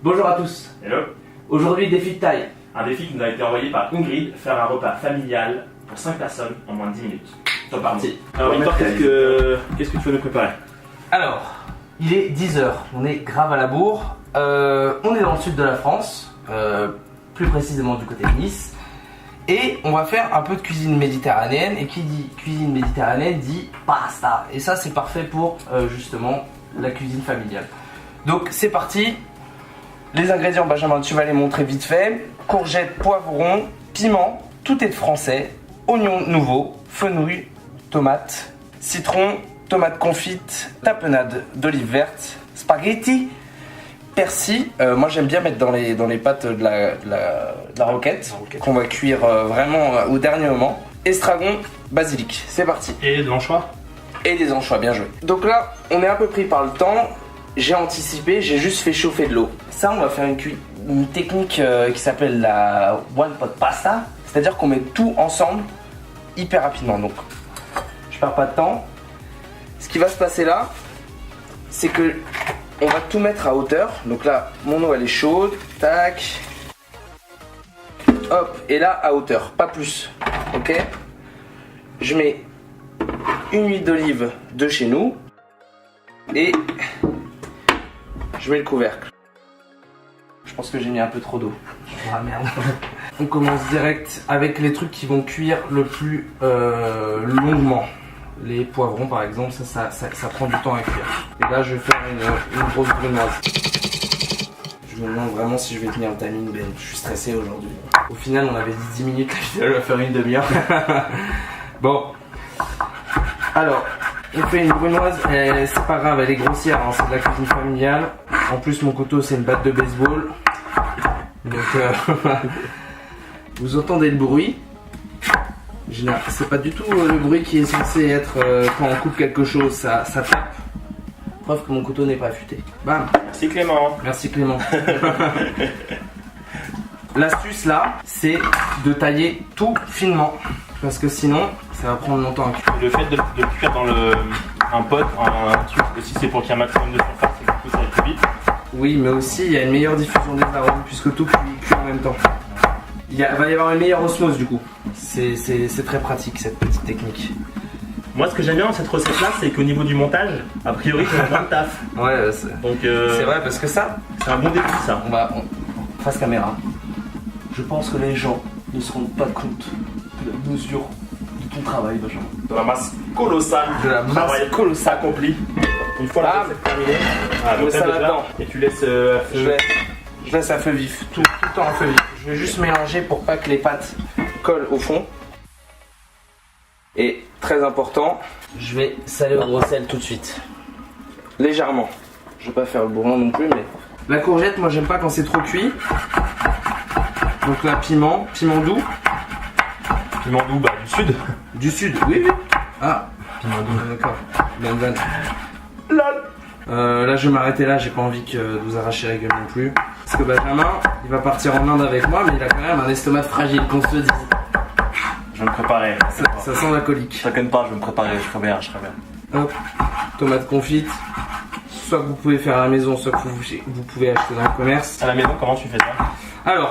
Bonjour à tous. Hello. Aujourd'hui, défi de taille. Un défi qui nous a été envoyé par Ingrid, faire un repas familial pour 5 personnes en moins de 10 minutes. C'est parti. Alors Victor, qu'est-ce que tu vas nous préparer? Alors, il est 10h, on est grave à la bourre. On est dans le sud de la France, plus précisément du côté de Nice. Et on va faire un peu de cuisine méditerranéenne. Et qui dit cuisine méditerranéenne dit pasta. Et ça, c'est parfait pour justement la cuisine familiale. Donc, c'est parti. Les ingrédients, Benjamin, tu vas les montrer vite fait. Courgettes, poivrons, piment, tout est de français. Oignons nouveaux, fenouil, tomates, citron, tomates confites, tapenade d'olive verte, spaghetti, persil. Moi j'aime bien mettre dans les pâtes de la roquette qu'on va cuire vraiment au dernier moment. Estragon, basilic. C'est parti. Et de l'anchois? Et des anchois, bien joué. Donc là, on est un peu pris par le temps. J'ai anticipé, j'ai juste fait chauffer de l'eau. Ça, on va faire une technique qui s'appelle la one pot pasta. C'est-à-dire qu'on met tout ensemble hyper rapidement. Donc, je perds pas de temps. Ce qui va se passer là, c'est que on va tout mettre à hauteur. Donc là, mon eau elle est chaude. Tac. Hop. Et là, à hauteur, pas plus. Ok. Je mets une huile d'olive de chez nous. Et je mets le couvercle. Je pense que j'ai mis un peu trop d'eau. Ah merde. On commence direct avec les trucs qui vont cuire le plus longuement. Les poivrons par exemple, ça prend du temps à cuire. Et là je vais faire une grosse brunoise. Je me demande vraiment si je vais tenir le timing, Ben. Je suis stressé aujourd'hui. Au final on avait dit 10 minutes, je vais faire une demi-heure. Bon. Alors, on fait une brunoise, c'est pas grave, elle est grossière, hein, c'est de la cuisine familiale. En plus mon couteau c'est une batte de baseball. Donc vous entendez le bruit. C'est pas du tout le bruit qui est censé être quand on coupe quelque chose, ça tape. Preuve que mon couteau n'est pas affûté. Bam. Merci Clément. Merci Clément. L'astuce là, c'est de tailler tout finement. Parce que sinon, ça va prendre longtemps à cuire. Le fait de cuire dans un pot, un truc aussi, c'est pour qu'il y ait un maximum de surface et du coup ça va plus vite. Oui, mais aussi il y a une meilleure diffusion des arômes puisque tout cuit en même temps. Va y avoir une meilleure osmose du coup. C'est très pratique cette petite technique. Moi ce que j'aime bien dans cette recette là, c'est qu'au niveau du montage, a priori c'est un bon taf. Ouais, donc c'est vrai parce que ça, c'est un bon défi ça. Face caméra. Je pense que les gens ne se rendent pas compte de la mesure de ton travail, Benjamin. De la masse colossale. De la masse travail colossale accompli. Une fois la recette terminée, je mets ça là-dedans. Et tu laisses à feu. Je laisse à feu vif, tout le temps à feu vif. Je vais juste mélanger pour pas que les pâtes collent au fond. Et très important, je vais saler au gros sel tout de suite. Légèrement. Je vais pas faire le bourrin non plus, mais... La courgette, moi j'aime pas quand c'est trop cuit. Donc là, piment doux. Piment doux, bah du sud. Du sud, oui. Ah, Piment doux. d'accord. Bonne vanne. Là je vais m'arrêter là, j'ai pas envie de vous arracher la gueule non plus. Parce que Benjamin, il va partir en Inde avec moi, mais il a quand même un estomac fragile, qu'on se le dise. Je vais me préparer. Ça sent la colique. T'inquiète pas, je vais me préparer, je ferai bien. Hop, tomate confite. Soit que vous pouvez faire à la maison, soit que vous pouvez acheter dans le commerce. À la maison, comment tu fais ça? Alors,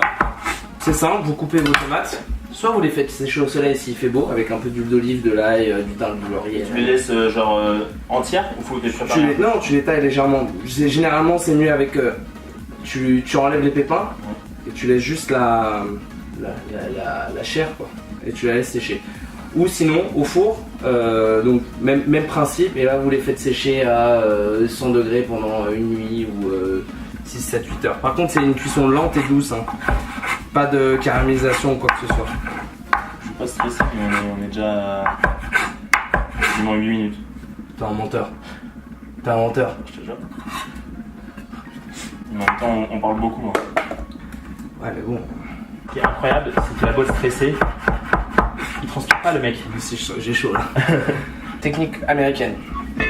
c'est simple, vous coupez vos tomates. Soit vous les faites sécher au soleil s'il fait beau, avec un peu d'huile d'olive, de l'ail, du thym, du laurier. Tu les laisses entières ou faut que tu les prépares? Non, tu les tailles légèrement. Généralement, c'est mieux avec... tu enlèves les pépins et tu laisses juste la chair, quoi. Et tu la laisses sécher. Ou sinon, au four, donc même principe, et là vous les faites sécher à 100 degrés pendant une nuit ou 6, 7, 8 heures. Par contre, c'est une cuisson lente et douce, hein. Pas de caramélisation ou quoi que ce soit. Je suis pas stressé, mais on est déjà à quasiment 8 minutes. T'es un menteur. T'es un menteur. Je te jure. En même temps, on parle beaucoup. Hein. Ouais, mais bon. Ce qui est incroyable, c'est que la boîte stressée, il transpire pas le mec. J'ai chaud là. Technique américaine.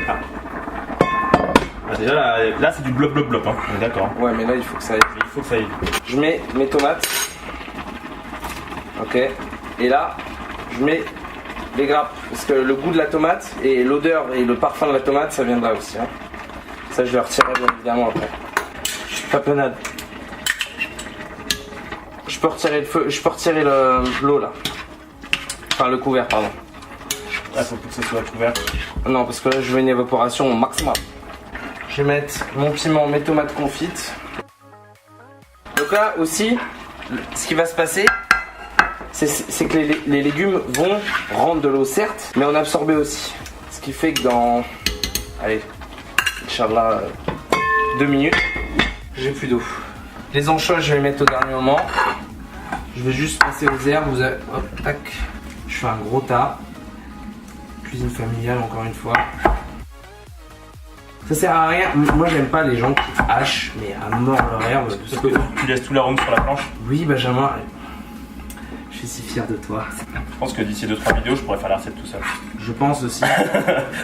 Ah, déjà là c'est du blop blop blop, hein. On est d'accord. Ouais, mais là il faut que ça aille. Il faut que ça aille. Je mets mes tomates. Ok. Et là, je mets les grappes. Parce que le goût de la tomate et l'odeur et le parfum de la tomate, ça vient de là aussi. Hein. Ça, je le retirerai bien évidemment après. Tapenade. Je peux retirer le feu, je peux retirer l'eau là. Enfin le couvert, pardon. Ah, faut que ça soit couvert. Non, parce que là je veux une évaporation au maximum. Je vais mettre mon piment, mes tomates confites. Donc là aussi, ce qui va se passer, c'est que les légumes vont rendre de l'eau certes, mais en absorber aussi. Ce qui fait que dans, allez, Inch'Allah, 2 minutes, j'ai plus d'eau. Les anchois, je vais les mettre au dernier moment. Je vais juste passer aux herbes. Hop, tac. Je fais un gros tas. Cuisine familiale, encore une fois. Ça sert à rien. Moi, j'aime pas les gens qui hachent, mais à mort leur herbe. Parce que tu laisses tout l'arôme sur la planche. Oui, Benjamin. Je suis si fier de toi. Je pense que d'ici 2-3 vidéos, je pourrais faire la recette tout seul. Je pense aussi.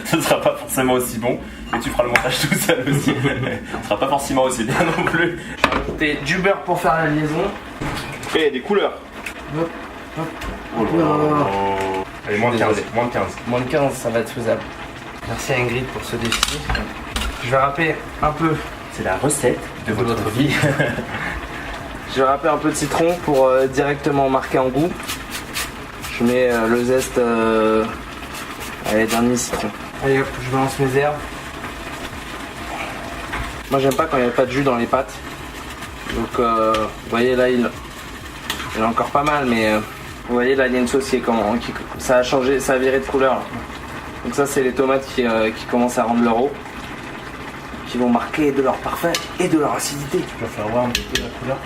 Ce sera pas forcément aussi bon. Et tu feras le montage tout seul aussi. Ce sera pas forcément aussi bien non plus. Je vais ajouter du beurre pour faire la liaison. Et des couleurs. Hop, hop. Oh là là. Allez, moins de 15. Désolé. Moins de 15. Moins de 15, ça va être faisable. Merci à Ingrid pour ce défi. Je vais râper un peu. C'est la recette de votre vie. Je vais râper un peu de citron pour directement marquer en goût. Je mets le zeste allez, d'un demi-citron. Allez hop, je balance mes herbes. Moi j'aime pas quand il n'y a pas de jus dans les pâtes. Donc vous voyez là il y en a encore pas mal, mais vous voyez là il y a une sauce qui ça a changé, ça a viré de couleur là. Donc ça c'est les tomates qui commencent à rendre leur eau, qui vont marquer de leur parfum et de leur acidité. Tu vas faire voir un petit peu la couleur.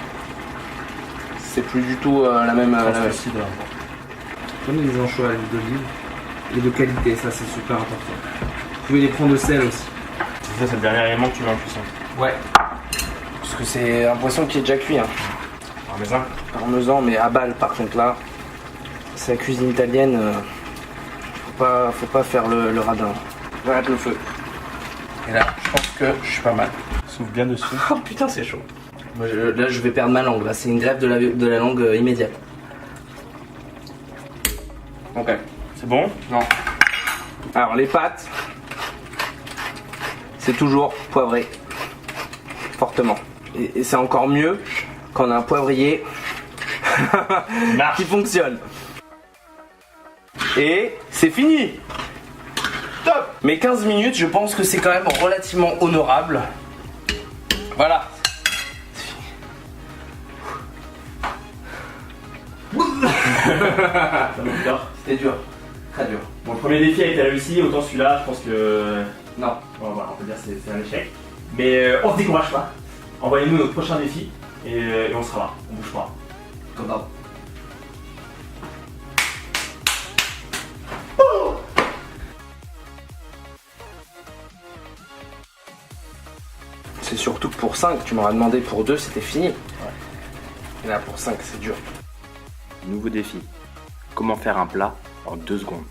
C'est plus du tout la même. Translucide. Prenez les anchois à l'huile d'olive et de qualité, ça c'est super important. Vous pouvez les prendre au sel aussi. Ça c'est le dernier élément que tu mets en cuisson. Ouais. Parce que c'est un poisson qui est déjà cuit. Hein. Parmesan. Parmesan, mais à balle par contre là. C'est la cuisine italienne. Faut pas faire le radin. J'arrête le feu. Et là, je pense que je suis pas mal. Souffle bien dessus. Oh putain, c'est chaud. Moi, là, je vais perdre ma langue. Là, c'est une greffe de la langue immédiate. Ok. C'est bon? Non. Alors, les pâtes, c'est toujours poivré. Fortement. Et c'est encore mieux quand on a un poivrier qui fonctionne. Et c'est fini. Top. Mais 15 minutes, je pense que c'est quand même relativement honorable. Voilà. C'était dur. Très dur. Bon, le premier défi a été réussi, autant celui-là, je pense que. Non. Bon, voilà, on peut dire que c'est un échec. Mais on se décourage pas. Envoyez-nous notre prochain défi et on sera là. On bouge pas. Comme d'hab. C'est surtout que pour 5, tu m'auras demandé pour 2, c'était fini. Ouais. Et là pour 5, c'est dur. Nouveau défi. Comment faire un plat en 2 secondes.